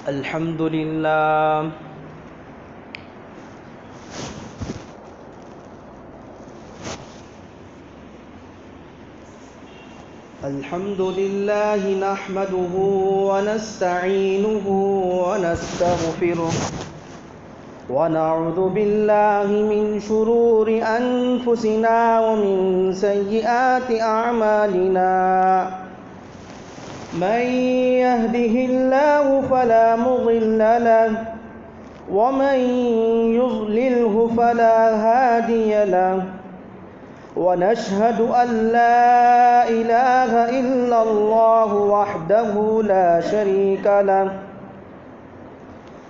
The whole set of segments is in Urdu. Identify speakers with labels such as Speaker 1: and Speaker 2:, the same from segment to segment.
Speaker 1: الحمد لله نحمده ونستعينه ونستغفره ونعوذ بالله من شرور أنفسنا ومن سيئات أعمالنا من يهده الله فلا مضل له ومن يضلله فلا هادي له ونشهد أن لا إله إلا الله وحده لا شريك له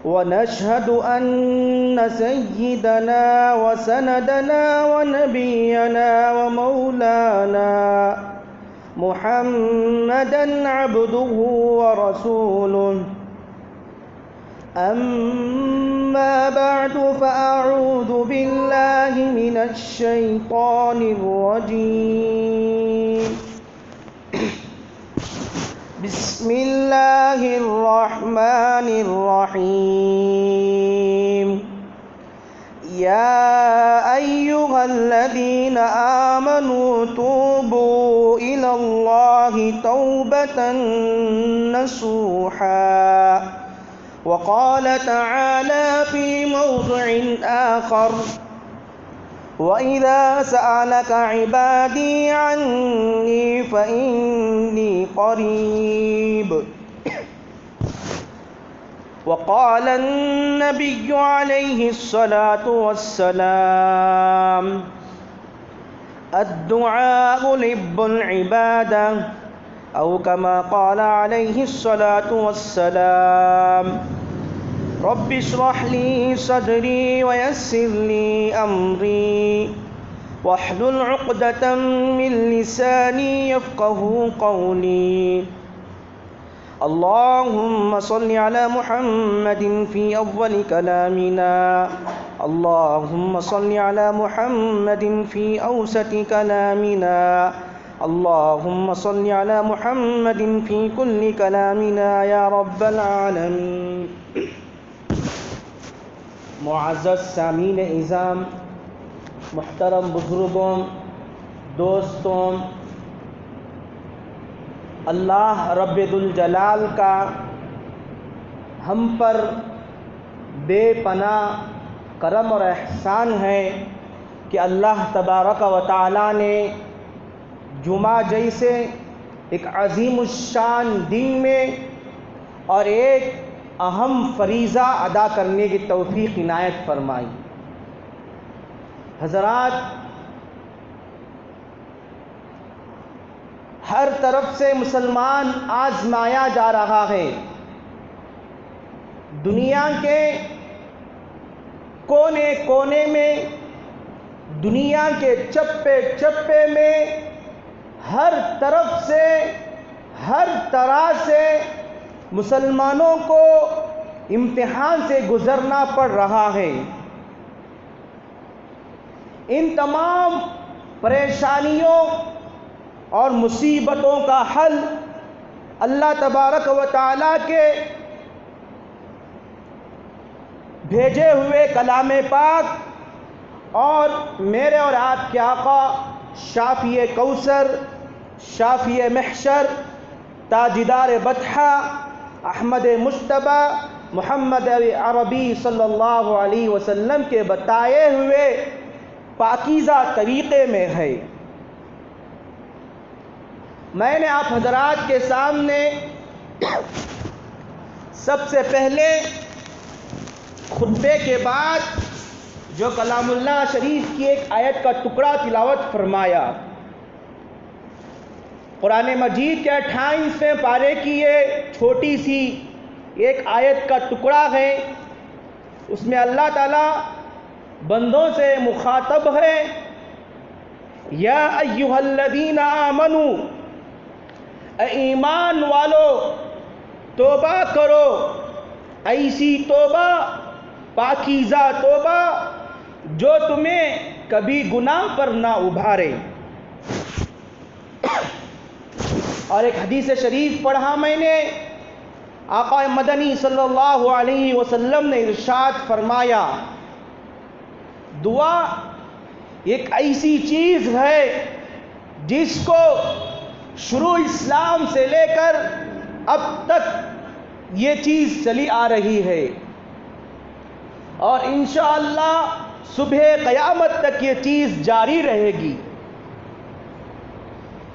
Speaker 1: ونشهد أن سيدنا وسندنا ونبينا ومولانا محمدًا عبده ورسوله أما بعد فأعوذ بالله من الشيطان الرجيم بسم الله الرحمن الرحيم يا أيها الذين آمنوا توبوا إلى الله توبة نصوحا وقال تعالى في موضع آخر وإذا سألك عبادي عني فإني قريب وقال النبي عليه الصلاة والسلام الدعاء لب العبادة أو كما قال عليه الصلاة والسلام رب اشرح لي صدري ويسر لي أمري واحلل عقدة من لساني يفقه قولي اللهم صل على محمد في أول كلامنا اللهم صل على محمد في أوسط كلامنا اللهم صل على محمد في كل كلامنا يا رب العالمين. معزز سامعین اعظام، محترم بزرگوں، دوستوں، اللہ رب ذوالجلال کا ہم پر بے پناہ کرم اور احسان ہے کہ اللہ تبارک و تعالی نے جمعہ جیسے ایک عظیم الشان دن میں اور ایک اہم فریضہ ادا کرنے کی توفیق عنایت فرمائی. حضرات، ہر طرف سے مسلمان آزمایا جا رہا ہے. دنیا کے کونے کونے میں، دنیا کے چپے چپے میں، ہر طرف سے، ہر طرح سے مسلمانوں کو امتحان سے گزرنا پڑ رہا ہے. ان تمام پریشانیوں اور مصیبتوں کا حل اللہ تبارک و تعالیٰ کے بھیجے ہوئے کلام پاک اور میرے اور آپ کے آقا شافی کوثر، شافی محشر، تاجدار بطحہ احمد مجتبی محمد عربی صلی اللہ علیہ وسلم کے بتائے ہوئے پاکیزہ طریقے میں ہے. میں نے آپ حضرات کے سامنے سب سے پہلے خطبے کے بعد جو کلام اللہ شریف کی ایک آیت کا ٹکڑا تلاوت فرمایا. قرآن مجید کے 28ویں پارے کی یہ چھوٹی سی ایک آیت کا ٹکڑا ہے. اس میں اللہ تعالیٰ بندوں سے مخاطب ہے، یا ایھا الذین آمنوا، اے ایمان والو توبہ کرو، ایسی توبہ، پاکیزہ توبہ جو تمہیں کبھی گناہ پر نہ ابھارے. اور ایک حدیث شریف پڑھا میں نے آقا مدنی صلی اللہ علیہ وسلم نے ارشاد فرمایا، دعا ایک ایسی چیز ہے جس کو شروع اسلام سے لے کر اب تک یہ چیز چلی آ رہی ہے، اور انشاءاللہ صبح قیامت تک یہ چیز جاری رہے گی۔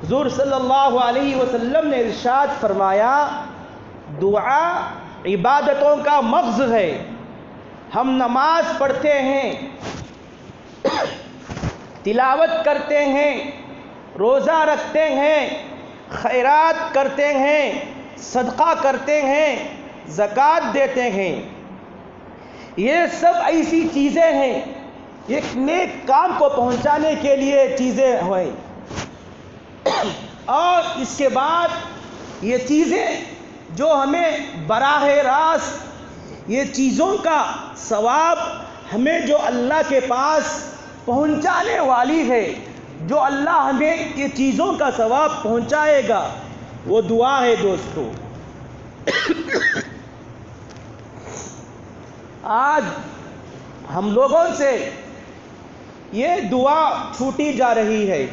Speaker 1: حضور صلی اللہ علیہ وسلم نے ارشاد فرمایا، دعا عبادتوں کا مغز ہے۔ ہم نماز پڑھتے ہیں، تلاوت کرتے ہیں، روزہ رکھتے ہیں، خیرات کرتے ہیں، صدقہ کرتے ہیں، زکوٰۃ دیتے ہیں، یہ سب ایسی چیزیں ہیں، ایک نیک کام کو پہنچانے کے لیے چیزیں ہیں، اور اس کے بعد یہ چیزیں جو ہمیں براہ راست یہ چیزوں کا ثواب ہمیں جو اللہ کے پاس پہنچانے والی ہے، جو اللہ ہمیں یہ چیزوں کا ثواب پہنچائے گا، وہ دعا ہے دوستو۔ آج ہم لوگوں سے یہ دعا چھوٹی جا رہی ہے۔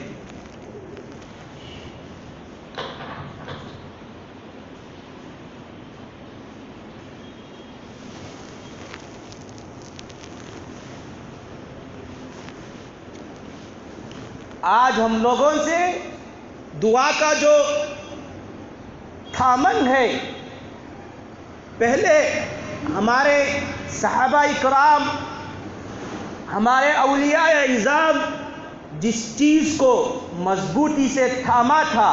Speaker 1: آج ہم لوگوں سے دعا کا جو تھامن ہے، پہلے ہمارے صحابہ کرام، ہمارے اولیاء اعظام جس چیز کو مضبوطی سے تھاما تھا،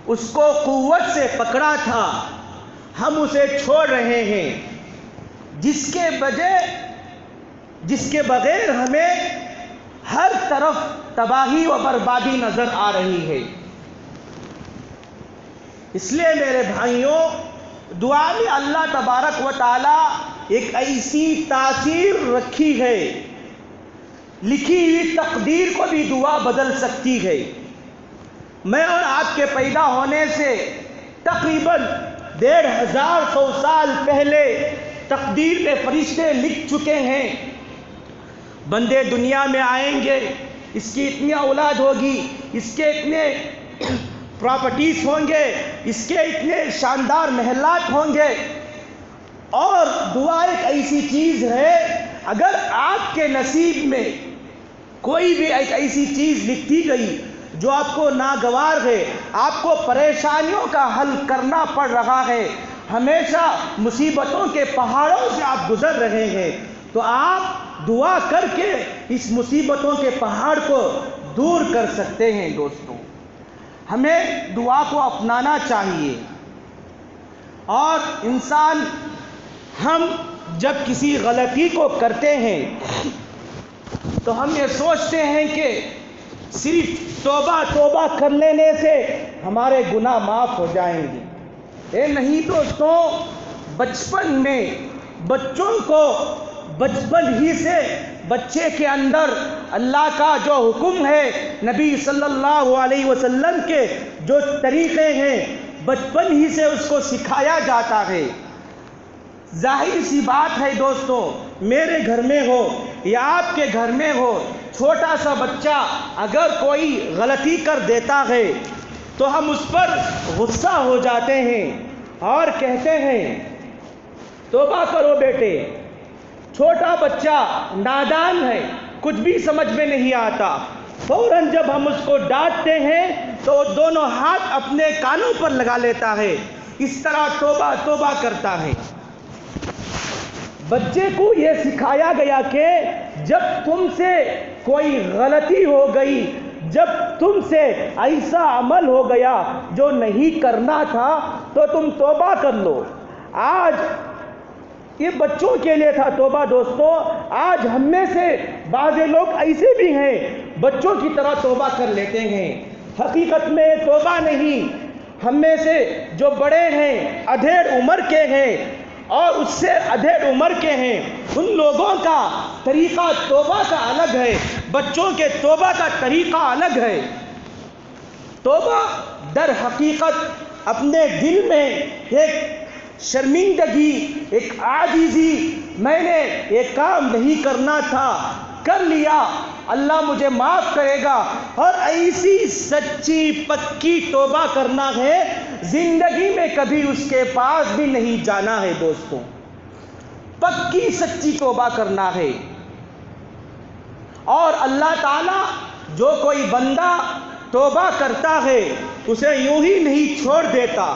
Speaker 1: اس کو قوت سے پکڑا تھا، ہم اسے چھوڑ رہے ہیں، جس کے بغیر ہمیں ہر طرف تباہی و بربادی نظر آ رہی ہے۔ اس لیے میرے بھائیوں، دعا میں اللہ تبارک و تعالی ایک ایسی تاثیر رکھی ہے، لکھی ہوئی تقدیر کو بھی دعا بدل سکتی ہے۔ میں اور آپ کے پیدا ہونے سے تقریباً 1500 سال پہلے تقدیر میں فرشتے لکھ چکے ہیں، بندے دنیا میں آئیں گے، اس کی اتنی اولاد ہوگی، اس کے اتنے پراپرٹیز ہوں گے، اس کے اتنے شاندار محلات ہوں گے۔ اور دعا ایک ایسی چیز ہے، اگر آپ کے نصیب میں کوئی بھی ایک ایسی چیز لکھی گئی جو آپ کو ناگوار ہے، آپ کو پریشانیوں کا حل کرنا پڑ رہا ہے، ہمیشہ مصیبتوں کے پہاڑوں سے آپ گزر رہے ہیں، تو آپ دعا کر کے اس مصیبتوں کے پہاڑ کو دور کر سکتے ہیں۔ دوستوں، ہمیں دعا کو اپنانا چاہیے، اور انسان، ہم جب کسی غلطی کو کرتے ہیں تو ہم یہ سوچتے ہیں کہ صرف توبہ کر لینے سے ہمارے گناہ معاف ہو جائیں گے۔ اے نہیں دوستوں، بچپن میں بچوں کو بچپن ہی سے بچے کے اندر اللہ کا جو حکم ہے، نبی صلی اللہ علیہ وسلم کے جو طریقے ہیں، بچپن ہی سے اس کو سکھایا جاتا ہے۔ ظاہر سی بات ہے دوستو، میرے گھر میں ہو یا آپ کے گھر میں ہو، چھوٹا سا بچہ اگر کوئی غلطی کر دیتا ہے تو ہم اس پر غصہ ہو جاتے ہیں اور کہتے ہیں توبہ کرو بیٹے۔ چھوٹا بچہ نادان ہے، کچھ بھی سمجھ میں نہیں آتا، فوراً جب ہم اس کو ڈانٹتے ہیں تو دونوں ہاتھ اپنے کانوں پر لگا لیتا ہے، اس طرح توبہ توبہ کرتا ہے۔ بچے کو یہ سکھایا گیا کہ جب تم سے کوئی غلطی ہو گئی، جب تم سے ایسا عمل ہو گیا جو نہیں کرنا تھا، تو تم توبہ کر لو۔ آج یہ بچوں کے لیے تھا توبہ دوستو، آج ہم میں سے بعض لوگ ایسے بھی ہیں، بچوں کی طرح توبہ کر لیتے ہیں۔ حقیقت میں توبہ نہیں، ہم میں سے جو بڑے ہیں، ادھیڑ عمر کے ہیں اور اس سے ادھیڑ عمر کے ہیں، ان لوگوں کا طریقہ توبہ کا الگ ہے، بچوں کے توبہ کا طریقہ الگ ہے۔ توبہ در حقیقت اپنے دل میں ایک شرمندگی، ایک عاجزی، میں نے ایک کام نہیں کرنا تھا، کر لیا، اللہ مجھے معاف کرے گا، اور ایسی سچی پکی توبہ کرنا ہے، زندگی میں کبھی اس کے پاس بھی نہیں جانا ہے دوستوں، پکی سچی توبہ کرنا ہے۔ اور اللہ تعالیٰ جو کوئی بندہ توبہ کرتا ہے اسے یوں ہی نہیں چھوڑ دیتا،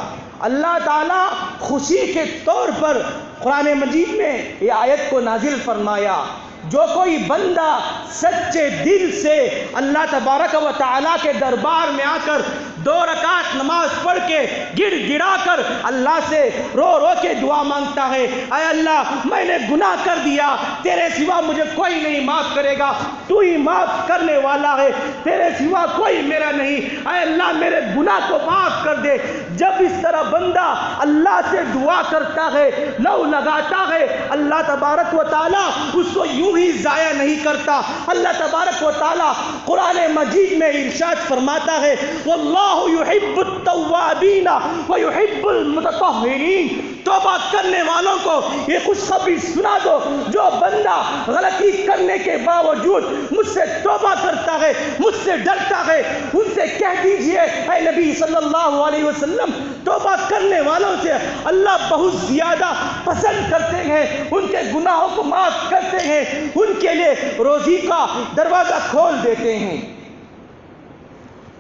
Speaker 1: اللہ تعالیٰ خوشی کے طور پر قرآن مجید میں یہ آیت کو نازل فرمایا، جو کوئی بندہ سچے دل سے اللہ تبارک و تعالیٰ کے دربار میں آ کر 2 رکعت نماز پڑھ کے گڑ گڑا کر اللہ سے رو رو کے دعا مانگتا ہے، اے اللہ میں نے گناہ کر دیا، تیرے سوا مجھے کوئی نہیں معاف کرے گا، تو ہی معاف کرنے والا ہے، تیرے سوا کوئی میرا نہیں، اے اللہ میرے گناہ کو معاف کر دے۔ جب اس طرح بندہ اللہ سے دعا کرتا ہے، لو لگاتا ہے، اللہ تبارک و تعالیٰ اس کو یوں ہی ضائع نہیں کرتا۔ اللہ تبارک و تعالیٰ قرآن مجید میں ارشاد فرماتا ہے، واللہ یحب التوابین ویحب المتطہرین، توبہ کرنے والوں کو یہ خوشخبری سنا دو، جو بندہ غلطی کرنے کے باوجود مجھ سے توبہ کرتا ہے، مجھ سے ڈرتا ہے، ان سے کہہ دیجئے اے نبی صلی اللہ علیہ وسلم، توبہ کرنے والوں سے اللہ بہت زیادہ پسند کرتے ہیں، ان کے گناہوں کو معاف کرتے ہیں، ان کے لیے روزی کا دروازہ کھول دیتے ہیں۔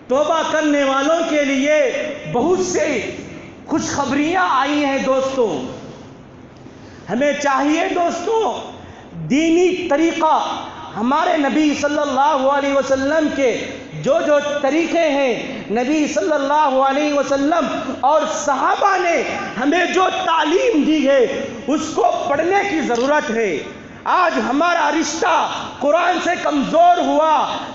Speaker 1: توبہ کرنے والوں کے لیے بہت سے خوشخبریاں آئی ہیں دوستوں، ہمیں چاہیے دوستوں دینی طریقہ، ہمارے نبی صلی اللہ علیہ وسلم کے جو طریقے ہیں، نبی صلی اللہ علیہ وسلم اور صحابہ نے ہمیں جو تعلیم دی ہے اس کو پڑھنے کی ضرورت ہے۔ آج ہمارا رشتہ قرآن سے کمزور ہوا،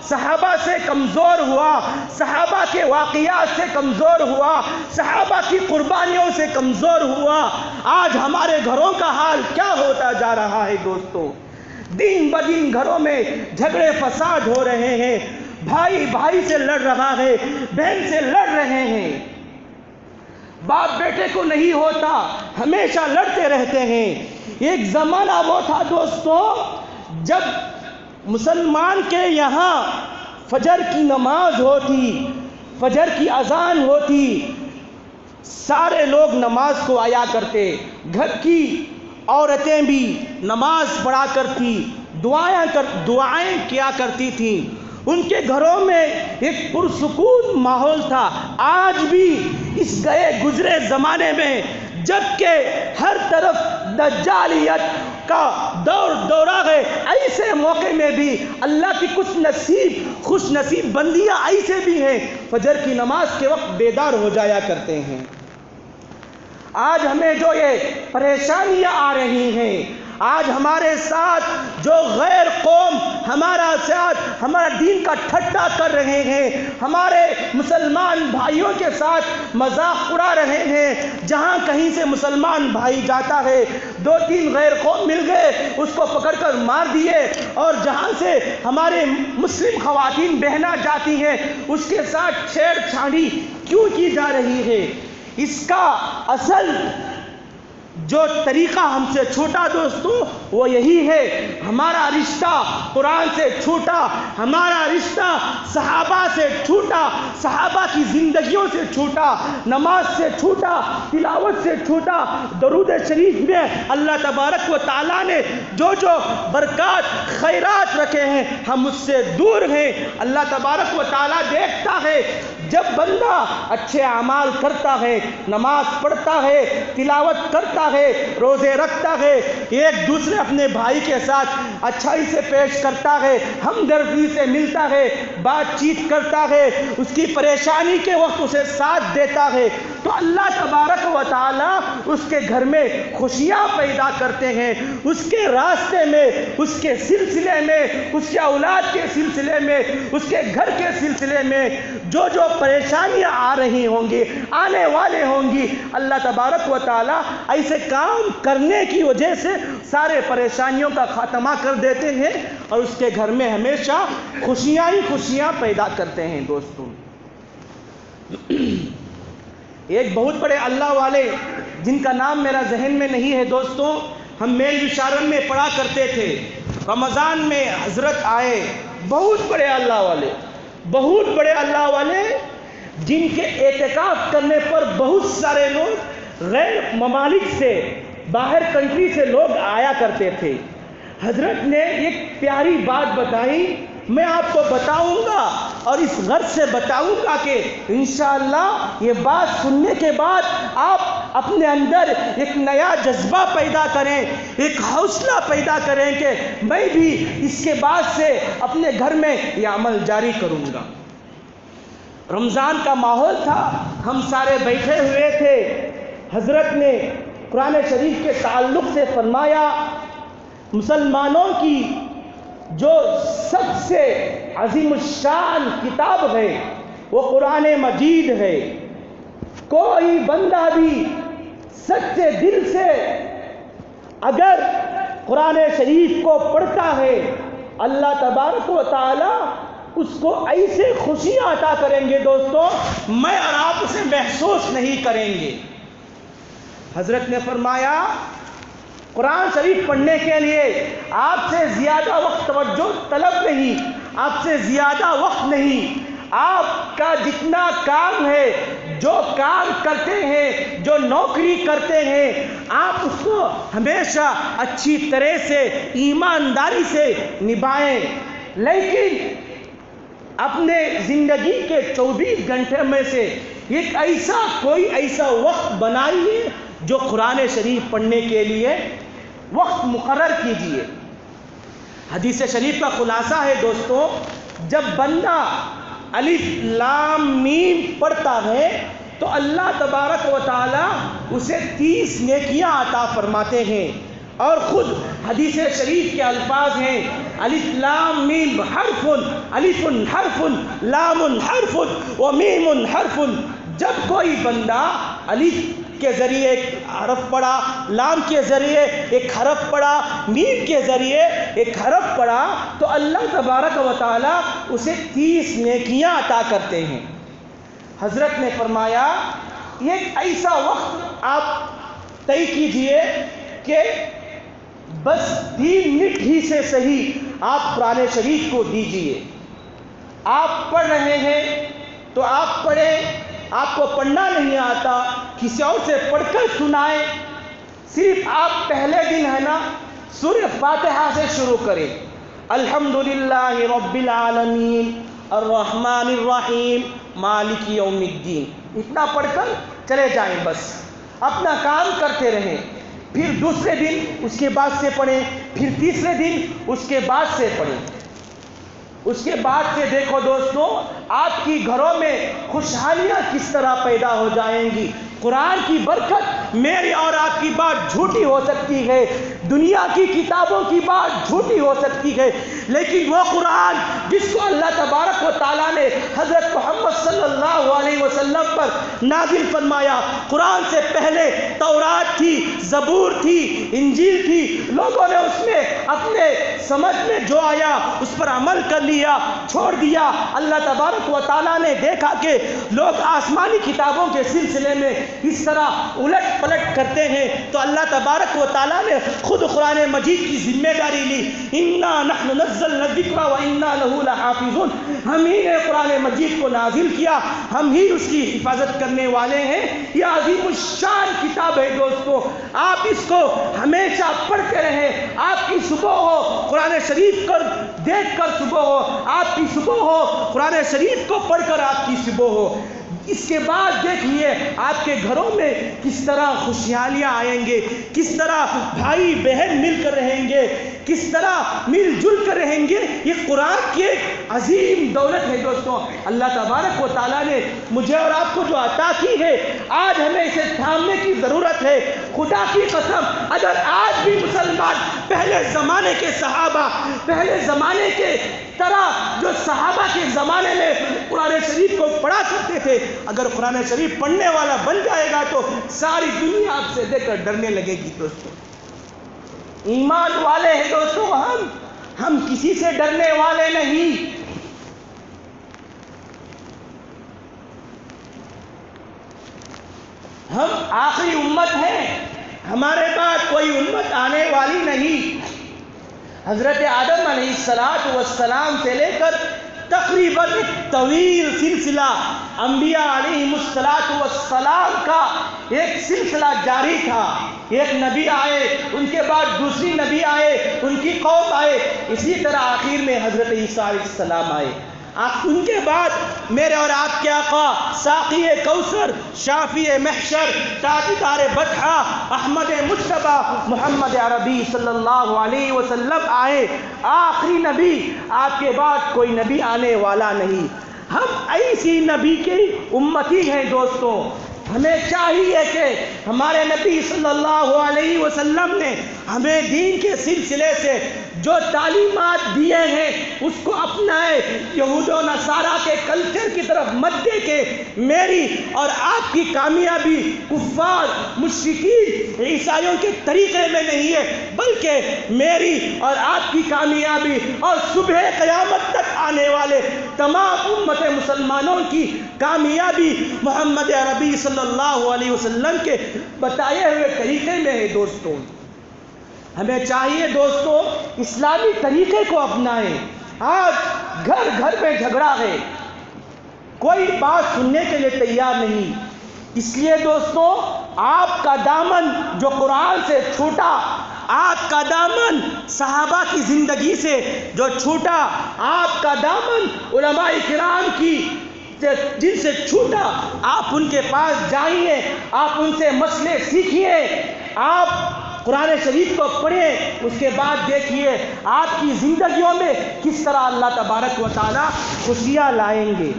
Speaker 1: صحابہ سے کمزور ہوا، صحابہ کے واقعات سے کمزور ہوا، صحابہ کی قربانیوں سے کمزور ہوا۔ آج ہمارے گھروں کا حال کیا ہوتا جا رہا ہے دوستوں؟ دن بدن گھروں میں جھگڑے فساد ہو رہے ہیں، بھائی بھائی سے لڑ رہا ہے، بہن سے لڑ رہے ہیں، باپ بیٹے کو نہیں ہوتا، ہمیشہ لڑتے رہتے ہیں۔ ایک زمانہ وہ تھا دوستوں جب مسلمان کے یہاں فجر کی نماز ہوتی، فجر کی اذان ہوتی، سارے لوگ نماز کو آیا کرتے، گھر کی عورتیں بھی نماز پڑھا کرتی، دعائیں کیا کرتی تھیں، ان کے گھروں میں ایک پرسکون ماحول تھا۔ آج بھی اس گئے گزرے زمانے میں جبکہ ہر طرف دجالیت کا دورہ ہے، ایسے موقع میں بھی اللہ کی خوش نصیب بندیاں ایسے بھی ہیں فجر کی نماز کے وقت بیدار ہو جایا کرتے ہیں۔ آج ہمیں جو یہ پریشانیاں آ رہی ہیں، آج ہمارے ساتھ جو غیر قوم ہمارا دین کا ٹھٹا کر رہے ہیں، ہمارے مسلمان بھائیوں کے ساتھ مذاق اڑا رہے ہیں، جہاں کہیں سے مسلمان بھائی جاتا ہے 2-3 غیر قوم مل گئے اس کو پکڑ کر مار دیے، اور جہاں سے ہمارے مسلم خواتین بہنیں جاتی ہیں اس کے ساتھ چھیڑ چھاڑی کیوں کی جا رہی ہے؟ اس کا اصل جو طریقہ ہم سے چھوٹا دوستوں وہ یہی ہے، ہمارا رشتہ قرآن سے چھوٹا، ہمارا رشتہ صحابہ سے چھوٹا، صحابہ کی زندگیوں سے چھوٹا، نماز سے چھوٹا، تلاوت سے چھوٹا، درود شریف میں اللہ تبارک و تعالیٰ نے جو برکات خیرات رکھے ہیں ہم اس سے دور ہیں۔ اللہ تبارک و تعالیٰ دیکھتا ہے جب بندہ اچھے اعمال کرتا ہے، نماز پڑھتا ہے، تلاوت کرتا ہے، روزے رکھتا ہے، ایک دوسرے اپنے بھائی کے ساتھ اچھائی سے پیش کرتا ہے، ہمدردی سے ملتا ہے، بات چیت کرتا ہے، اس کی پریشانی کے وقت اسے ساتھ دیتا ہے، تو اللہ تبارک و تعالیٰ اس کے گھر میں خوشیاں پیدا کرتے ہیں، اس کے راستے میں، اس کے سلسلے میں، اس کے اولاد کے سلسلے میں، اس کے گھر کے سلسلے میں جو پریشانیاں آ رہی ہوں گی، آنے والے ہوں گی، اللہ تبارک و تعالیٰ ایسے کام کرنے کی وجہ سے سارے پریشانیوں کا خاتمہ کر دیتے ہیں اور اس کے گھر میں ہمیشہ خوشیاں ہی خوشیاں پیدا کرتے ہیں دوستوں۔ ایک بہت بڑے اللہ والے جن کا نام میرا ذہن میں نہیں ہے دوستوں، ہم میل بشارت میں پڑھا کرتے تھے۔ رمضان میں حضرت آئے، بہت بڑے اللہ والے جن کے اعتکاف کرنے پر بہت سارے لوگ غیر ممالک سے، باہر کنٹری سے لوگ آیا کرتے تھے۔ حضرت نے ایک پیاری بات بتائی، میں آپ کو بتاؤں گا اور اس غرض سے بتاؤں گا کہ انشاءاللہ یہ بات سننے کے بعد آپ اپنے اندر ایک نیا جذبہ پیدا کریں، ایک حوصلہ پیدا کریں کہ میں بھی اس کے بعد سے اپنے گھر میں یہ عمل جاری کروں گا۔ رمضان کا ماحول تھا، ہم سارے بیٹھے ہوئے تھے۔ حضرت نے قرآن شریف کے تعلق سے فرمایا، مسلمانوں کی جو سب سے عظیم الشان کتاب ہے وہ قرآن مجید ہے۔ کوئی بندہ بھی سچے دل سے اگر قرآن شریف کو پڑھتا ہے، اللہ تبارک و تعالی اس کو ایسے خوشیاں عطا کریں گے دوستوں، میں اور آپ اسے محسوس نہیں کریں گے۔ حضرت نے فرمایا قرآن شریف پڑھنے کے لیے آپ سے زیادہ وقت توجہ طلب نہیں، آپ سے زیادہ وقت نہیں، آپ کا جتنا کام ہے، جو کام کرتے ہیں، جو نوکری کرتے ہیں، آپ اس کو ہمیشہ اچھی طرح سے ایمانداری سے نبھائیں، لیکن اپنے زندگی کے 24 گھنٹے میں سے کوئی ایسا وقت بنائیے جو قرآن شریف پڑھنے کے لیے وقت مقرر کیجیے۔ حدیث شریف کا خلاصہ ہے دوستوں، جب بندہ الف لام میم پڑھتا ہے تو اللہ تبارک و تعالی اسے 30 نیکیاں عطا فرماتے ہیں، اور خود حدیث شریف کے الفاظ ہیں الف لام میم حرف، الف حرف، لام حرف و میم حرف۔ جب کوئی بندہ الف کے ذریعے ایک حرف پڑھا، لام کے ذریعے ایک حرف پڑھا، میم کے ذریعے ایک حرف پڑھا تو اللہ تبارک و تعالی اسے 30 نیکیاں عطا کرتے ہیں۔ حضرت نے فرمایا ایک ایسا وقت آپ طے کیجئے کہ بس 3 منٹ ہی سے صحیح آپ قرآن شریف کو دیجئے۔ آپ پڑھ رہے ہیں تو آپ پڑھیں، آپ کو پڑھنا نہیں آتا کسی اور سے پڑھ کر سنائیں۔ صرف آپ پہلے دن ہے نا سورہ فاتحہ سے شروع کریں، الحمدللہ رب العالمین الرحمن الرحیم مالک یوم الدین، اتنا پڑھ کر چلے جائیں، بس اپنا کام کرتے رہیں۔ پھر دوسرے دن اس کے بعد سے پڑھیں، پھر تیسرے دن اس کے بعد سے پڑھیں۔ اس کے بعد سے دیکھو دوستوں آپ کی گھروں میں خوشحالیاں کس طرح پیدا ہو جائیں گی۔ قرآن کی برکت، میری اور آپ کی بات جھوٹی ہو سکتی ہے، دنیا کی کتابوں کی بات جھوٹی ہو سکتی ہے، لیکن وہ قرآن جس کو اللہ تبارک و تعالیٰ نے حضرت محمد صلی اللہ علیہ وسلم پر نازل فرمایا، قرآن سے پہلے تورات تھی، زبور تھی، انجیل تھی، لوگوں نے اس میں اپنے سمجھ میں جو آیا اس پر عمل کر لیا، چھوڑ دیا۔ اللہ تبارک و تعالیٰ نے دیکھا کہ لوگ آسمانی کتابوں کے سلسلے میں اس طرح الٹ پلٹ کرتے ہیں تو اللہ تبارک و تعالیٰ نے خود قرآن مجید کی ذمہ داری لی، انا نحن نزلنا الذکر وانا لہ لحافظون، ہم ہی نے قرآن مجید کو نازل کیا، ہم ہی اس کی حفاظت کرنے والے ہیں۔ یہ عظیم الشان کتاب ہے دوستو، آپ اس کو ہمیشہ پڑھتے رہیں۔ آپ کی صبح ہو قرآن شریف کو دیکھ کر صبح ہو، آپ کی صبح ہو قرآن شریف کو پڑھ کر آپ کی صبح ہو۔ اس کے بعد دیکھیے آپ کے گھروں میں کس طرح خوشحالیاں آئیں گے، کس طرح بھائی بہن مل کر رہیں گے، کس طرح مل جل کر رہیں گے۔ یہ قرآن کی ایک عظیم دولت ہے دوستوں، اللہ تبارک و تعالیٰ نے مجھے اور آپ کو جو عطا کی ہے، آج ہمیں اسے تھامنے کی ضرورت ہے۔ خدا کی قسم اگر آج بھی مسلمان پہلے زمانے کے صحابہ، پہلے زمانے کے طرح جو صحابہ کے زمانے میں قرآن شریف کو پڑھا کرتے تھے، اگر قرآن شریف پڑھنے والا بن جائے گا تو ساری دنیا آپ سے دیکھ کر ڈرنے لگے گی۔ دوستوں ایمان والے ہیں دوستوں، ہم کسی سے ڈرنے والے نہیں۔ ہم آخری امت ہیں، ہمارے بعد کوئی امت آنے والی نہیں۔ حضرت آدم علیہ السلام سے لے کر تقریباً ایک طویل سلسلہ انبیاء علیہ السلام کا ایک سلسلہ جاری تھا۔ ایک نبی آئے، ان کے بعد دوسری نبی آئے، ان کی قوم آئے، اسی طرح آخر میں حضرت عیسیٰ علیہ السلام آئے۔ ان کے بعد میرے اور آپ کے آقا ساقی کوثر، شافی محشر، تاجدار بطحہ، احمد مجتبیٰ محمد عربی صلی اللہ علیہ وسلم آئے۔ آخری نبی، آپ کے بعد کوئی نبی آنے والا نہیں۔ ہم ایسی نبی کی امتی ہیں دوستوں۔ ہمیں چاہیے کہ ہمارے نبی صلی اللہ علیہ وسلم نے ہمیں دین کے سلسلے سے جو تعلیمات دیے ہیں اس کو اپنائے۔ یہود و نصارہ کے کلچر کی طرف مت دیکھیں۔ میری اور آپ کی کامیابی کفار مشرکین عیسائیوں کے طریقے میں نہیں ہے، بلکہ میری اور آپ کی کامیابی اور صبح قیامت تک آنے والے تمام امت مسلمانوں کی کامیابی محمد عربی صلی اللہ علیہ وسلم کے بتائے ہوئے طریقے میں ہے دوستوں۔ ہمیں چاہیے دوستوں اسلامی طریقے کو اپنائیں۔ آج گھر گھر میں جھگڑا ہے، کوئی بات سننے کے لیے تیار نہیں۔ اس لیے دوستوں آپ کا دامن جو قرآن سے چھوٹا، آپ کا دامن صحابہ کی زندگی سے جو چھوٹا، آپ کا دامن علماء کرام کی جن سے چھوٹا، آپ ان کے پاس جائیے، آپ ان سے مسئلے سیکھیے، آپ قرآن شریف کو پڑھیں، اس کے بعد دیکھیے آپ کی زندگیوں میں کس طرح اللہ تبارک و تعالی خوشیاں لائیں گے۔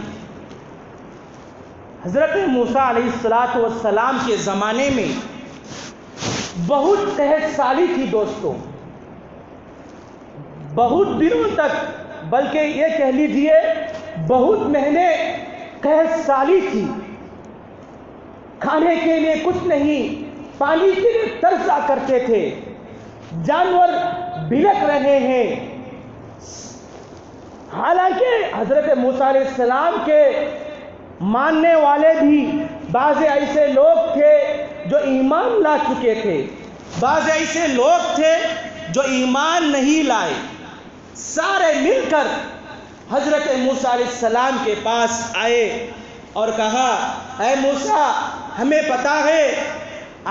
Speaker 1: حضرت موسیٰ علیہ السلام کے زمانے میں بہت قحط سالی تھی دوستوں، بہت دنوں تک، بلکہ یہ کہہ لیجئے بہت مہینے قحط سالی تھی۔ کھانے کے لیے کچھ نہیں، پانی کے لیے ترسا کرتے تھے، جانور بلک رہے ہیں۔ حالانکہ حضرت موسیٰ علیہ السلام کے ماننے والے بھی بعض ایسے لوگ تھے جو ایمان لا چکے تھے، بعض ایسے لوگ تھے جو ایمان نہیں لائے۔ سارے مل کر حضرت موسیٰ علیہ السلام کے پاس آئے اور کہا، اے موسیٰ، ہمیں پتہ ہے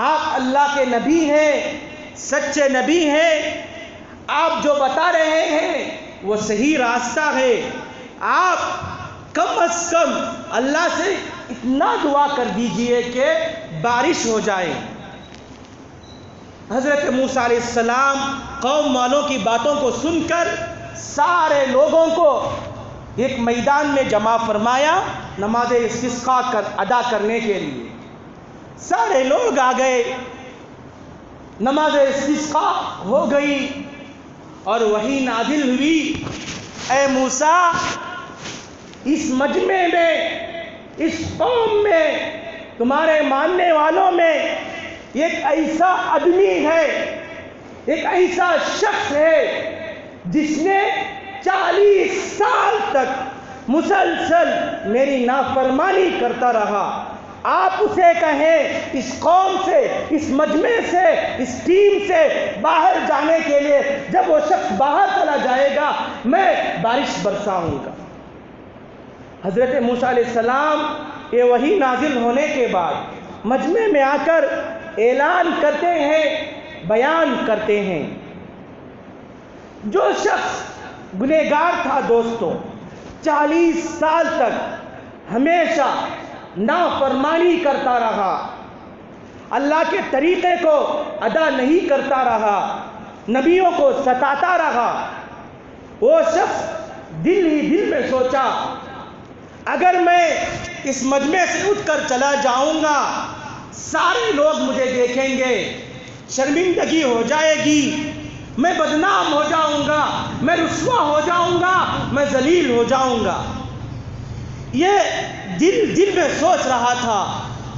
Speaker 1: آپ اللہ کے نبی ہیں، سچے نبی ہیں، آپ جو بتا رہے ہیں وہ صحیح راستہ ہے، آپ کم از کم اللہ سے اتنا دعا کر دیجئے کہ بارش ہو جائے۔ حضرت موسیٰ علیہ السلام قوم والوں کی باتوں کو سن کر سارے لوگوں کو ایک میدان میں جمع فرمایا نماز استسقاء ادا کرنے کے لیے۔ سارے لوگ آ گئے، نماز استسقاء ہو گئی اور وحی نازل ہوئی، اے موسیٰ، اس مجمع میں، اس قوم میں، تمہارے ماننے والوں میں ایک ایسا آدمی ہے، ایک ایسا شخص ہے جس نے 40 سال تک مسلسل میری نافرمانی کرتا رہا۔ آپ اسے کہیں اس قوم سے، اس مجمع سے، اس ٹیم سے باہر جانے کے لیے، جب وہ شخص باہر چلا جائے گا میں بارش برساؤں گا۔ حضرت موسیٰ علیہ السلام یہ وحی نازل ہونے کے بعد مجمع میں آ کر اعلان کرتے ہیں، بیان کرتے ہیں۔ جو شخص گنہگار تھا دوستوں، 40 سال تک ہمیشہ نافرمانی کرتا رہا، اللہ کے طریقے کو ادا نہیں کرتا رہا، نبیوں کو ستاتا رہا، وہ شخص دل ہی دل میں سوچا، اگر میں اس مجمع سے اٹھ کر چلا جاؤں گا سارے لوگ مجھے دیکھیں گے، شرمندگی ہو جائے گی، میں بدنام ہو جاؤں گا، میں رسوا ہو جاؤں گا، میں ذلیل ہو جاؤں گا۔ یہ دل میں سوچ رہا تھا،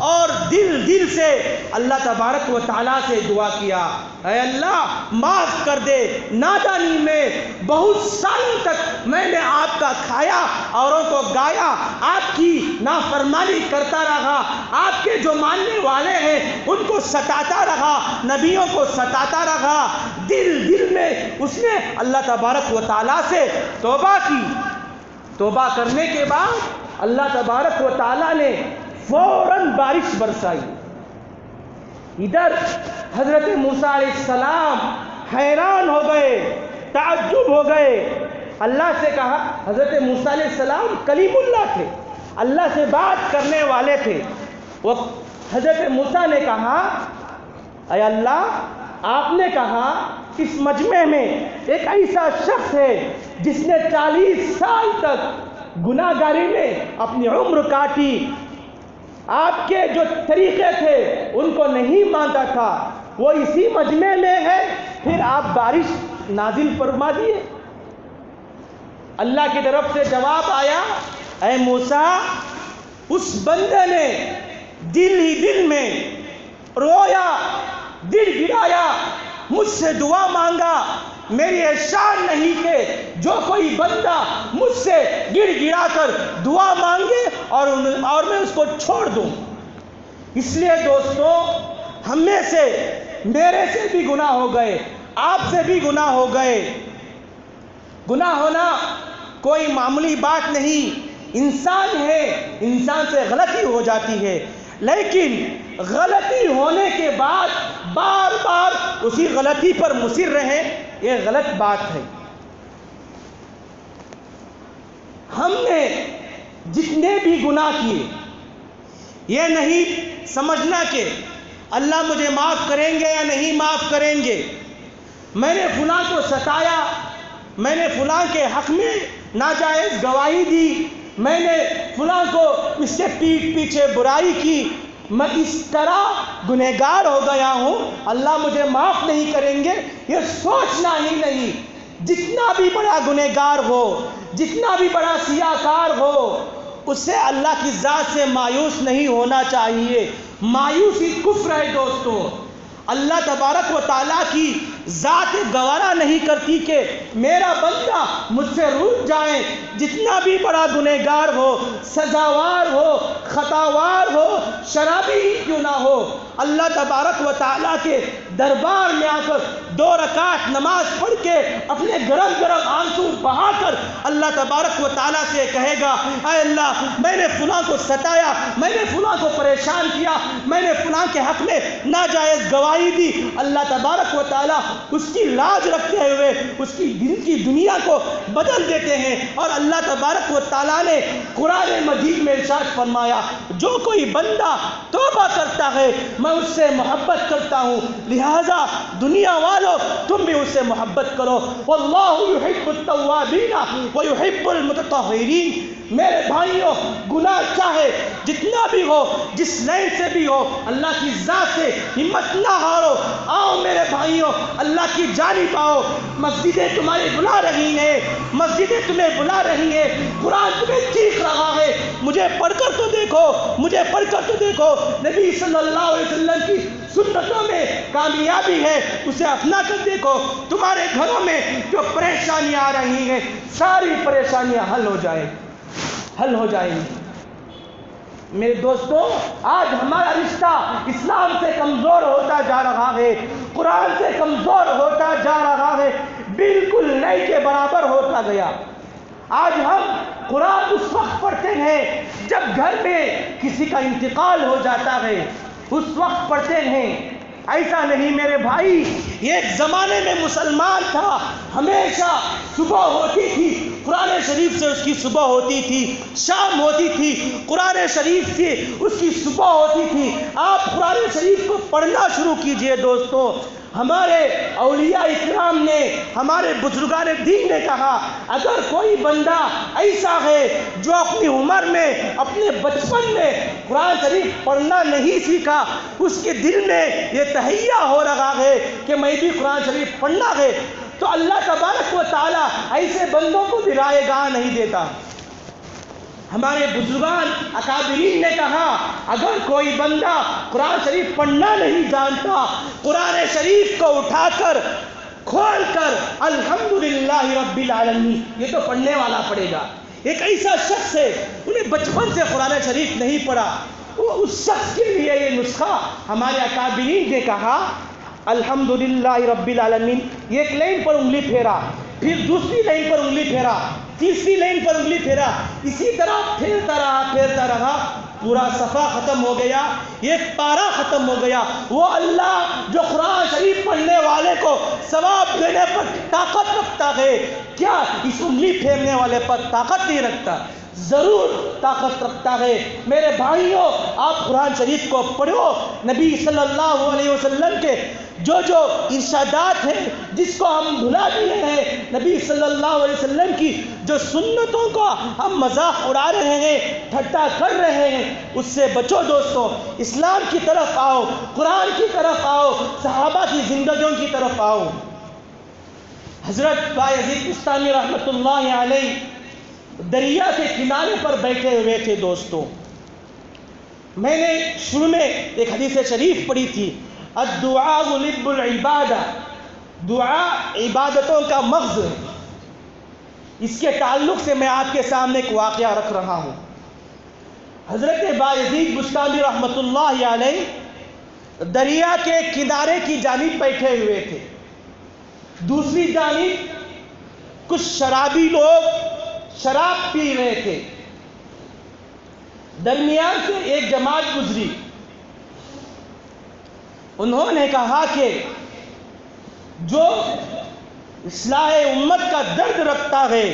Speaker 1: اور دل سے اللہ تبارک و تعالیٰ سے دعا کیا، اے اللہ معاف کر دے، نادانی میں بہت سالوں تک میں نے آپ کا کھایا، اوروں کو گایا، آپ کی نافرمانی کرتا رہا، آپ کے جو ماننے والے ہیں ان کو ستاتا رہا، نبیوں کو ستاتا رہا۔ دل میں اس نے اللہ تبارک و تعالیٰ سے توبہ کی۔ توبہ کرنے کے بعد اللہ تبارک و تعالیٰ نے فوراً بارش برسائی۔ ادھر حضرت موسیٰ علیہ السلام حیران ہو گئے، تعجب ہو گئے۔ اللہ سے کہا، حضرت موسیٰ علیہ السلام کلیم اللہ تھے، اللہ سے بات کرنے والے تھے۔ وہ حضرت موسیٰ نے کہا، اے اللہ آپ نے کہا اس مجمع میں ایک ایسا شخص ہے جس نے 40 سال تک گناہ گاری میں اپنی عمر کاٹی، آپ کے جو طریقے تھے ان کو نہیں مانتا تھا، وہ اسی مجمع میں ہے، پھر آپ بارش نازل فرما دیے۔ اللہ کی طرف سے جواب آیا، اے موسیٰ، اس بندے نے دل ہی دل میں رویا، دل گرایا، مجھ سے دعا مانگا۔ میری احسان نہیں کہ جو کوئی بندہ مجھ سے گر گرا کر دعا مانگے اور میں اس کو چھوڑ دوں۔ اس لیے دوستو، ہم میں سے، میرے سے بھی گناہ ہو گئے، آپ سے بھی گناہ ہو گئے۔ گناہ ہونا کوئی معمولی بات نہیں، انسان ہے، انسان سے غلطی ہو جاتی ہے، لیکن غلطی ہونے کے بعد بار بار اسی غلطی پر مصر رہیں، یہ غلط بات ہے۔ ہم نے جتنے بھی گناہ کیے، یہ نہیں سمجھنا کہ اللہ مجھے معاف کریں گے یا نہیں معاف کریں گے۔ میں نے فلاں کو ستایا، میں نے فلاں کے حق میں ناجائز گواہی دی، میں نے فلاں کو اس کے پیٹھ پیچھے برائی کی، میں اس طرح گنہگار ہو گیا ہوں، اللہ مجھے معاف نہیں کریں گے، یہ سوچنا ہی نہیں۔ جتنا بھی بڑا گنہگار ہو، جتنا بھی بڑا سیاہکار ہو، اسے اللہ کی ذات سے مایوس نہیں ہونا چاہیے۔ مایوسی کفر ہے دوستو۔ اللہ تبارک و تعالیٰ کی ذات گوارا نہیں کرتی کہ میرا بندہ مجھ سے روٹھ جائے، جتنا بھی بڑا گنہگار ہو، سزاوار ہو، خطاوار ہو، شرابی ہی کیوں نہ ہو، اللہ تبارک و تعالیٰ کے دربار میں آ کر 2 رکعت نماز پڑھ کے اپنے گرم گرم آنسو بہا کر اللہ تبارک و تعالیٰ سے کہے گا، اے اللہ میں نے فلاں کو ستایا، میں نے فلاں کو پریشان کیا، میں نے فلاں کے حق میں ناجائز گواہی دی، اللہ تبارک و تعالیٰ اس کی لاج رکھتے ہوئے اس کی دل کی دنیا کو بدل دیتے ہیں۔ اور اللہ تبارک و تعالیٰ نے قرآن مجید میں ارشاد فرمایا، جو کوئی بندہ توبہ کرتا ہے میں اس سے محبت کرتا ہوں، لہٰذا دنیا والوں تم بھی اس سے محبت کرو۔ واللہ یحب التوابین ویحب المتطہرین۔ میرے بھائیوں، گناہ چاہے جتنا بھی ہو، جس لین سے بھی ہو، اللہ کی ذات سے ہمت نہ ہارو۔ آؤ میرے بھائیوں، اللہ کی جانب آؤ۔ مسجدیں تمہاری بلا رہی ہیں، مسجدیں تمہیں بلا رہی ہیں، قرآن تمہیں چیخ رہا ہے، مجھے پڑھ کر تو دیکھو، مجھے پڑھ کر تو دیکھو۔ نبی صلی اللہ علیہ وسلم کی سنتوں میں کامیابی ہے، اسے اپنا کر دیکھو۔ تمہارے گھروں میں جو پریشانیاں آ رہی ہیں، ساری پریشانیاں حل ہو جائیں گی۔ میرے دوستو، آج ہمارا رشتہ اسلام سے کمزور ہوتا جا رہا ہے، قرآن سے کمزور ہوتا جا رہا ہے، بالکل نہیں کے برابر ہوتا گیا۔ آج ہم قرآن اس وقت پڑھتے ہیں جب گھر میں کسی کا انتقال ہو جاتا ہے، اس وقت پڑھتے ہیں۔ ایسا نہیں میرے بھائی، یہ ایک زمانے میں مسلمان تھا، ہمیشہ صبح ہوتی تھی قرآن شریف سے اس کی صبح ہوتی تھی، شام ہوتی تھی قرآن شریف سے اس کی صبح ہوتی تھی۔ آپ قرآن شریف کو پڑھنا شروع کیجئے دوستو۔ ہمارے اولیاء اکرام نے، ہمارے بزرگان دین نے کہا، اگر کوئی بندہ ایسا ہے جو اپنی عمر میں، اپنے بچپن میں قرآن شریف پڑھنا نہیں سیکھا، اس کے دل میں یہ تہیہ ہو رہا ہے کہ میں بھی قرآن شریف پڑھنا ہے، تو اللہ تبارک و تعالیٰ ایسے بندوں کو بھی رائے گاہ نہیں دیتا۔ ہمارے بزرگان اکابرین نے کہا اگر کوئی بندہ قرآن شریف پڑھنا نہیں جانتا، قرآن شریف کو اٹھا کر کھول کر الحمدللہ رب العالمین یہ تو پڑھنے والا پڑھے گا۔ ایک ایسا شخص ہے انہیں بچپن سے قرآن شریف نہیں پڑھا، وہ اس شخص کے لیے یہ نسخہ ہمارے اکابرین نے کہا الحمدللہ رب العالمین، ایک لائن پر انگلی پھیرا، پھر دوسری لائن پر انگلی پھیرا، تیسری لائن پر انگلی پھیرا، اسی طرح پھیرتا رہا، پورا صفحہ ختم ہو گیا، ایک پارہ ختم ہو گیا۔ وہ اللہ جو قرآن شریف پڑھنے والے کو ثواب دینے پر طاقت رکھتا ہے، کیا اس انگلی پھیرنے والے پر طاقت نہیں رکھتا؟ ضرور طاقت رکھتا ہے۔ میرے بھائیوں، آپ قرآن شریف کو پڑھو، نبی صلی اللہ علیہ وسلم کے جو ارشادات ہیں جس کو ہم بھلا دیے ہیں، نبی صلی اللہ علیہ وسلم کی جو سنتوں کو ہم مذاق اڑا رہے ہیں، ٹھٹا کر رہے ہیں، اس سے بچو دوستوں۔ اسلام کی طرف آؤ، قرآن کی طرف آؤ، صحابہ کی زندگیوں کی طرف آؤ۔ حضرت بایزید بستامی رحمۃ اللہ علیہ دریا کے کنارے پر بیٹھے ہوئے تھے دوستوں۔ میں نے شروع میں ایک حدیث شریف پڑھی تھی، الدعاء لب العبادہ، دعا عبادتوں کا مغز ہے۔ اس کے تعلق سے میں آپ کے سامنے ایک واقعہ رکھ رہا ہوں۔ حضرت بایزید بستامی رحمۃ اللہ علیہ دریا کے کنارے کی جانب بیٹھے ہوئے تھے، دوسری جانب کچھ شرابی لوگ شراب پی رہے تھے، درمیان سے ایک جماعت گزری، انہوں نے کہا کہ جو اصلاح امت کا درد رکھتا ہے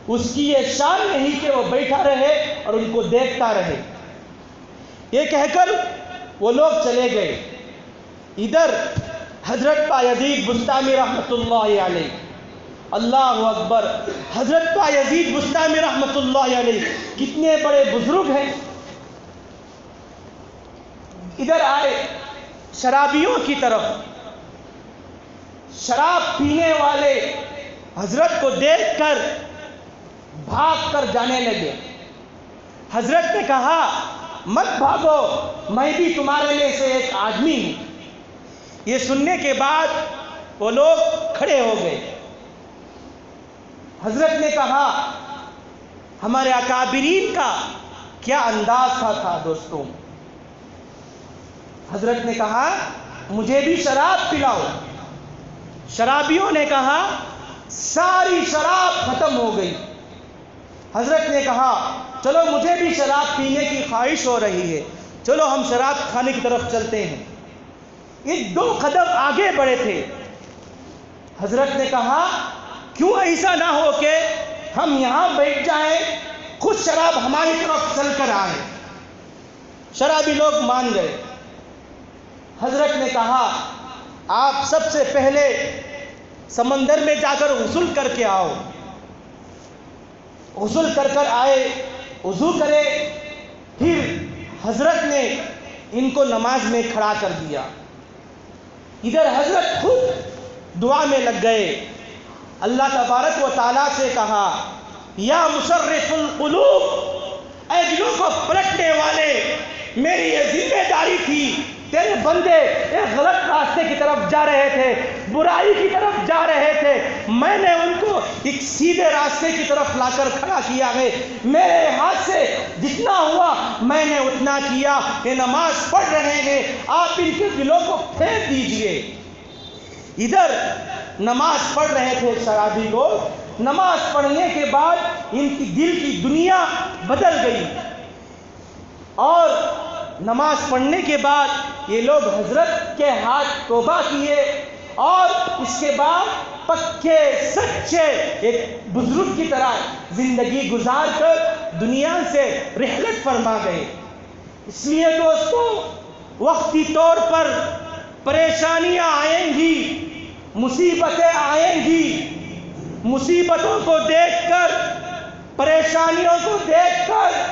Speaker 1: اس کی یہ شان نہیں کہ وہ بیٹھا رہے اور ان کو دیکھتا رہے۔ یہ کہہ کر وہ لوگ چلے گئے۔ ادھر حضرت بایزید بستامی رحمۃ اللہ علیہ، اللہ اکبر، حضرت بایزید بستامی رحمۃ اللہ علیہ کتنے بڑے بزرگ ہیں، ادھر آئے شرابیوں کی طرف، شراب پینے والے حضرت کو دیکھ کر بھاگ کر جانے لگے۔ حضرت نے کہا مت بھاگو، میں بھی تمہارے میں سے ایک آدمی ہوں۔ یہ سننے کے بعد وہ لوگ کھڑے ہو گئے۔ حضرت نے کہا ہمارے اکابرین کا کیا انداز تھا دوستوں۔ حضرت نے کہا مجھے بھی شراب پلاؤ۔ شرابیوں نے کہا ساری شراب ختم ہو گئی۔ حضرت نے کہا چلو مجھے بھی شراب پینے کی خواہش ہو رہی ہے، چلو ہم شراب کھانے کی طرف چلتے ہیں۔ یہ 2 قدم آگے بڑھے تھے۔ حضرت نے کہا کیوں ایسا نہ ہو کہ ہم یہاں بیٹھ جائیں، خود شراب ہماری طرف چل کر آئے۔ شرابی لوگ مان گئے۔ حضرت نے کہا آپ سب سے پہلے سمندر میں جا کر غسل کر کے آؤ۔ غسل کر کر آئے، وضو کرے، پھر حضرت نے ان کو نماز میں کھڑا کر دیا۔ ادھر حضرت خود دعا میں لگ گئے، اللہ تبارک و تعالیٰ سے کہا یا مصرف القلوب، اے دلوں کو پلٹنے والے، میری یہ ذمہ داری تھی، تیرے بندے ایک غلط راستے کی طرف جا رہے تھے، برائی کی طرف جا رہے تھے، میں نے ان کو ایک سیدھے راستے کی طرف لا کر کھڑا کیا ہے، میرے ہاتھ سے جتنا ہوا میں نے اتنا کیا۔ یہ نماز پڑھ رہے ہیں، آپ ان کے دلوں کو پھیر دیجئے۔ ادھر نماز پڑھ رہے تھے شرابی لوگ، نماز پڑھنے کے بعد ان کی دل کی دنیا بدل گئی، اور نماز پڑھنے کے بعد یہ لوگ حضرت کے ہاتھ توبہ کیے، اور اس کے بعد پکے سچے ایک بزرگ کی طرح زندگی گزار کر دنیا سے رحلت فرما گئے۔ اس لیے دوستوں، وقتی طور پر پریشانیاں آئیں گی، مصیبتیں آئیں گی، مصیبتوں کو دیکھ کر، پریشانیوں کو دیکھ کر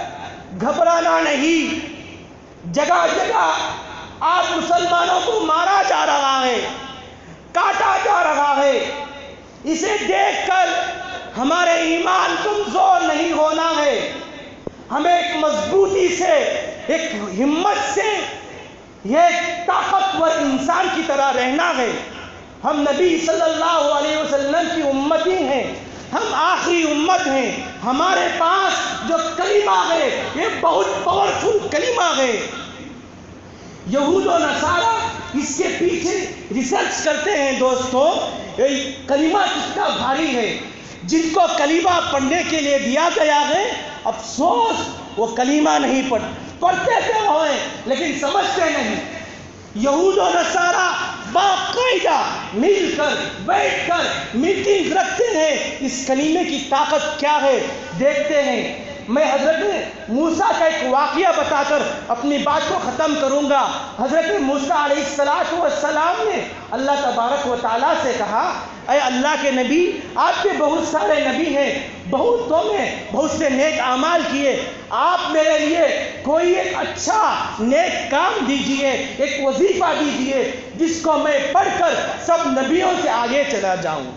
Speaker 1: گھبرانا نہیں۔ جگہ جگہ آج مسلمانوں کو مارا جا رہا ہے، کاٹا جا رہا ہے، اسے دیکھ کر ہمارے ایمان کمزور نہیں ہونا ہے، ہمیں ایک مضبوطی سے، ایک ہمت سے، یہ ایک طاقتور انسان کی طرح رہنا ہے۔ ہم نبی صلی اللہ علیہ وسلم کی امتی ہیں، ہم آخری امت ہیں۔ ہمارے پاس جو کلمہ ہے یہ بہت پاورفل کلمہ ہے۔ یہود و نصارہ اس کے پیچھے ریسرچ کرتے ہیں دوستوں، یہ کلمہ کتنا بھاری ہے۔ جن کو کلمہ پڑھنے کے لیے دیا گیا ہے، افسوس وہ کلمہ نہیں پڑھتے تھے ہوئے لیکن سمجھتے نہیں۔ یہود و نصارہ باقاعدہ مل کر بیٹھ کر میٹنگ رکھتے ہیں، اس کلمے کی طاقت کیا ہے دیکھتے ہیں۔ میں حضرت موسیٰ کا ایک واقعہ بتا کر اپنی بات کو ختم کروں گا۔ حضرت موسیٰ علیہ السلام نے اللہ تبارک و تعالیٰ سے کہا، اے اللہ کے نبی، آپ کے بہت سارے نبی ہیں، بہتوں میں بہت سے نیک اعمال کیے، آپ میرے لیے کوئی ایک اچھا نیک کام دیجئے، ایک وظیفہ دیجئے جس کو میں پڑھ کر سب نبیوں سے آگے چلا جاؤں۔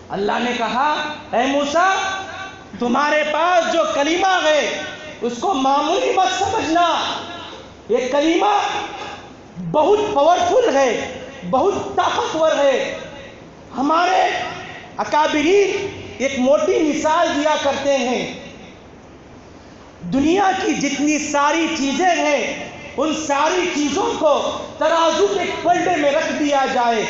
Speaker 1: اللہ نے کہا، اے موسیٰ، تمہارے پاس جو کلمہ ہے اس کو معمولی مت سمجھنا، یہ کلمہ بہت پاورفل ہے، بہت طاقتور ہے۔ ہمارے اکابرین ایک موٹی مثال دیا کرتے ہیں، دنیا کی جتنی ساری چیزیں ہیں ان ساری چیزوں کو ترازو کے پلڑے میں رکھ دیا جائے،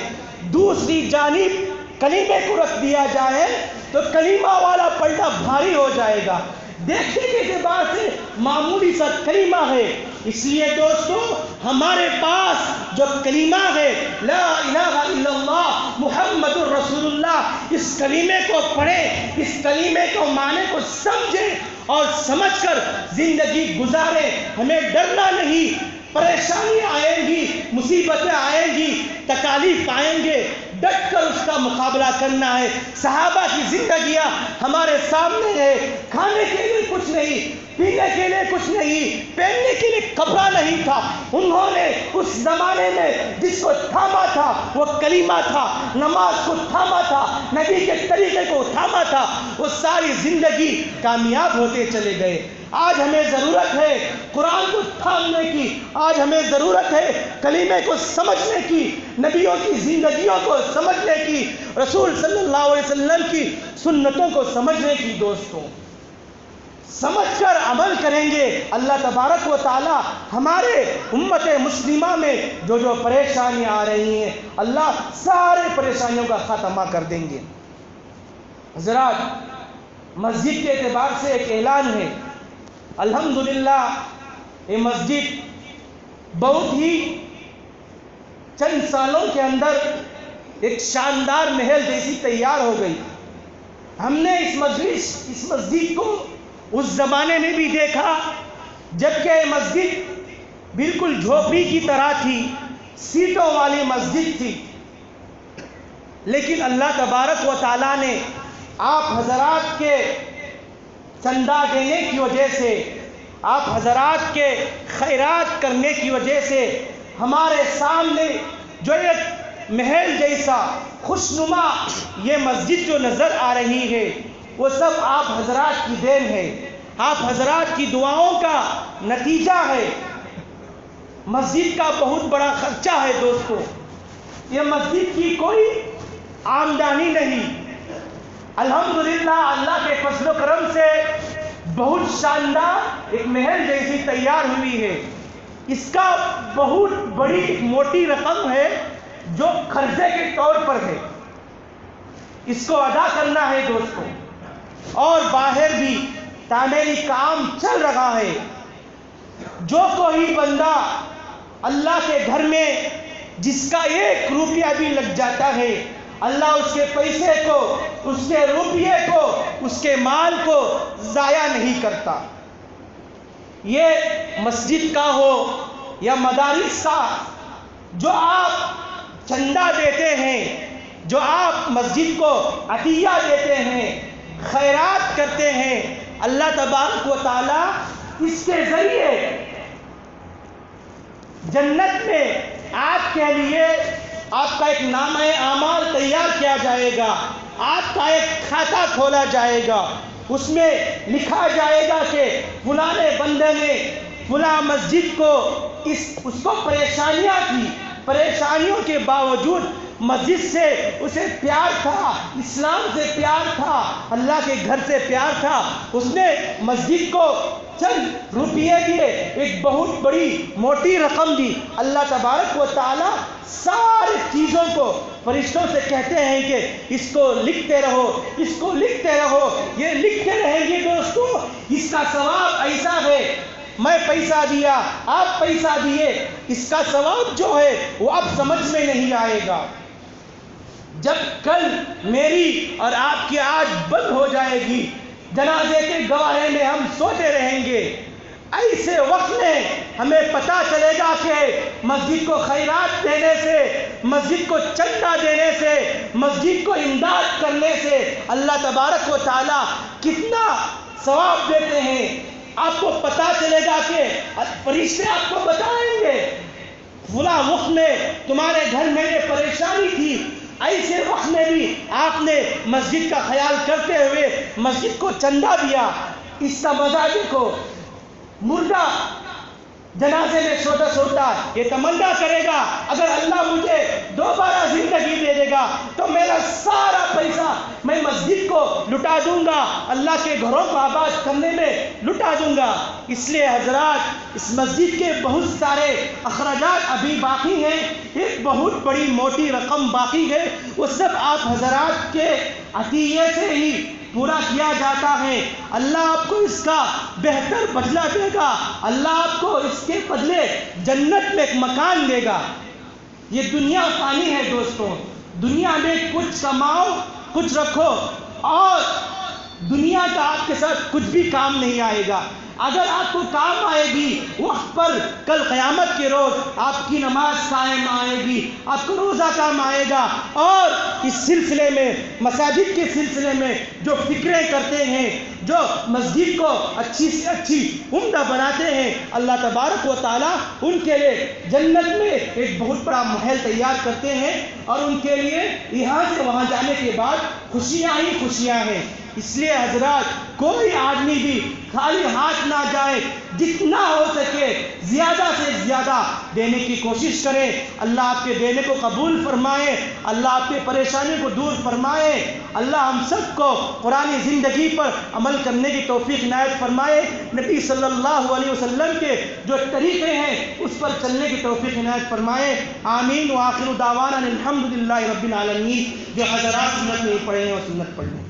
Speaker 1: دوسری جانب کلمے کو رکھ دیا جائے تو کلمہ والا پلڑا بھاری ہو جائے گا۔ دیکھنے کے اعتبار سے معمولی سا کلمہ ہے، اس لیے دوستو ہمارے پاس جو کلمہ ہے لا الہ الا اللہ محمد الرسول اللہ، اس کلمے کو پڑھیں، اس کلمے کو معنی کو سمجھیں اور سمجھ کر زندگی گزاریں۔ ہمیں ڈرنا نہیں، پریشانی آئیں گی، مصیبتیں آئیں گی، تکالیف آئیں گے، ڈٹ کر اس کا مقابلہ کرنا ہے۔ صحابہ کی زندگیاں ہمارے سامنے ہے، کھانے کے لیے کچھ نہیں، پینے کے لیے کچھ نہیں، پہننے کے لیے کپڑا نہیں تھا، انہوں نے اس زمانے میں جس کو تھاما تھا وہ کلمہ تھا، نماز کو تھاما تھا، نبی کے طریقے کو تھاما تھا، وہ ساری زندگی کامیاب ہوتے چلے گئے۔ آج ہمیں ضرورت ہے قرآن کو تھامنے کی، آج ہمیں ضرورت ہے کلمے کو سمجھنے کی، نبیوں کی زندگیوں کو سمجھنے کی، رسول صلی اللہ علیہ وسلم کی سنتوں کو سمجھنے کی۔ دوستوں سمجھ کر عمل کریں گے، اللہ تبارک و تعالی ہمارے امت مسلمہ میں جو جو پریشانیاں آ رہی ہیں اللہ سارے پریشانیوں کا خاتمہ کر دیں گے۔ حضرات، مسجد کے اعتبار سے ایک اعلان ہے، الحمدللہ یہ مسجد بہت ہی چند سالوں کے اندر ایک شاندار محل جیسی تیار ہو گئی۔ ہم نے اس مسجد کو اس زمانے میں بھی دیکھا جبکہ یہ مسجد بالکل جھوپڑی کی طرح تھی، سیٹوں والی مسجد تھی، لیکن اللہ تبارک و تعالیٰ نے آپ حضرات کے چندہ دینے کی وجہ سے، آپ حضرات کے خیرات کرنے کی وجہ سے ہمارے سامنے جو ایک محل جیسا خوشنما یہ مسجد جو نظر آ رہی ہے وہ سب آپ حضرات کی دین ہے، آپ حضرات کی دعاؤں کا نتیجہ ہے۔ مسجد کا بہت بڑا خرچہ ہے دوستو، یہ مسجد کی کوئی آمدنی نہیں، الحمدللہ اللہ کے فضل و کرم سے بہت شاندار ایک محل جیسی تیار ہوئی ہے۔ اس کا بہت بڑی ایک موٹی رقم ہے جو قرضے کے طور پر ہے، اس کو ادا کرنا ہے دوستو، اور باہر بھی تعمیری کام چل رہا ہے۔ جو کوئی بندہ اللہ کے گھر میں جس کا 1 روپیہ بھی لگ جاتا ہے، اللہ اس کے پیسے کو، اس کے روپیے کو، اس کے مال کو ضائع نہیں کرتا۔ یہ مسجد کا ہو یا مدارس کا، جو آپ چندہ دیتے ہیں، جو آپ مسجد کو عطیہ دیتے ہیں، خیرات کرتے ہیں، اللہ تبارک و تعالی اس کے ذریعے جنت میں آپ کے لیے آپ کا ایک نامہ اعمال تیار کیا جائے گا، آپ کا ایک کھاتہ کھولا جائے گا، اس میں لکھا جائے گا کہ فلاں بندے نے فلاں مسجد کو اس کو پریشانیاں تھی، پریشانیوں کے باوجود مسجد سے اسے پیار تھا، اسلام سے پیار تھا، اللہ کے گھر سے پیار تھا، اس نے مسجد کو چند روپیے دیے، ایک بہت بڑی موٹی رقم دی۔ اللہ تبارک و تعالی ساری چیزوں کو فرشتوں سے کہتے ہیں کہ اس کو لکھتے رہو، اس کو لکھتے رہو، یہ لکھتے رہیں گے دوستو، اس کا ثواب ایسا ہے، میں پیسہ دیا، آپ پیسہ دیے، اس کا ثواب جو ہے وہ اب سمجھ میں نہیں آئے گا۔ جب کل میری اور آپ کی آنکھ بند ہو جائے گی، جنازے کے گواہے میں ہم سوتے رہیں گے، ایسے وقت میں ہمیں پتہ چلے گا کہ مسجد کو خیرات دینے سے، مسجد کو چندہ دینے سے، مسجد کو امداد کرنے سے اللہ تبارک و تعالی کتنا ثواب دیتے ہیں۔ آپ کو پتہ چلے گا کہ فرشتے آپ کو بتائیں گے فلاں وقت میں تمہارے گھر میں یہ پریشانی تھی، ایسے وقت میں بھی آپ نے مسجد کا خیال کرتے ہوئے مسجد کو چندہ دیا۔ اس کا مزہ دیکھو، مردہ جنازے میں سوتا سوتا یہ تمنا کرے گا اگر اللہ مجھے دوبارہ زندگی دے دے گا تو میرا سارا پیسہ میں مسجد کو لٹا دوں گا، اللہ کے گھروں کو آباد کرنے میں لٹا دوں گا۔ اس لیے حضرات، اس مسجد کے بہت سارے اخراجات ابھی باقی ہیں، ایک بہت بڑی موٹی رقم باقی ہے، وہ سب آپ حضرات کے عطیے سے ہی پورا کیا جاتا ہے۔ اللہ آپ کو اس کا بہتر بدلہ دے گا، اللہ آپ کو اس کے بدلے جنت میں ایک مکان دے گا۔ یہ دنیا فانی ہے دوستوں، دنیا میں کچھ کماؤ، کچھ رکھو، اور دنیا کا آپ کے ساتھ کچھ بھی کام نہیں آئے گا۔ اگر آپ کو کام آئے گی وقت پر، کل قیامت کے روز آپ کی نماز قائم آئے گی، آپ کو روزہ کام آئے گا۔ اور اس سلسلے میں، مساجد کے سلسلے میں جو فکریں کرتے ہیں، جو مسجد کو اچھی سے اچھی عمدہ بناتے ہیں، اللہ تبارک و تعالیٰ ان کے لیے جنت میں ایک بہت بڑا محل تیار کرتے ہیں، اور ان کے لیے یہاں سے وہاں جانے کے بعد خوشیاں ہی خوشیاں ہیں۔ اس لیے حضرات، کوئی آدمی بھی خالی ہاتھ نہ جائے، جتنا ہو سکے زیادہ سے زیادہ دینے کی کوشش کرے۔ اللہ آپ کے دینے کو قبول فرمائے، اللہ آپ کی پریشانی کو دور فرمائے، اللہ ہم سب کو قرآن زندگی پر عمل کرنے کی توفیق عنایت فرمائے، نبی صلی اللہ علیہ وسلم کے جو طریقے ہیں اس پر چلنے کی توفیق عنایت فرمائے۔ آمین۔ وآخر دعوانا الحمدللہ رب العالمین۔ جو حضرات سنت نہیں پڑھے ہیں وہ سنت پڑھ لیں۔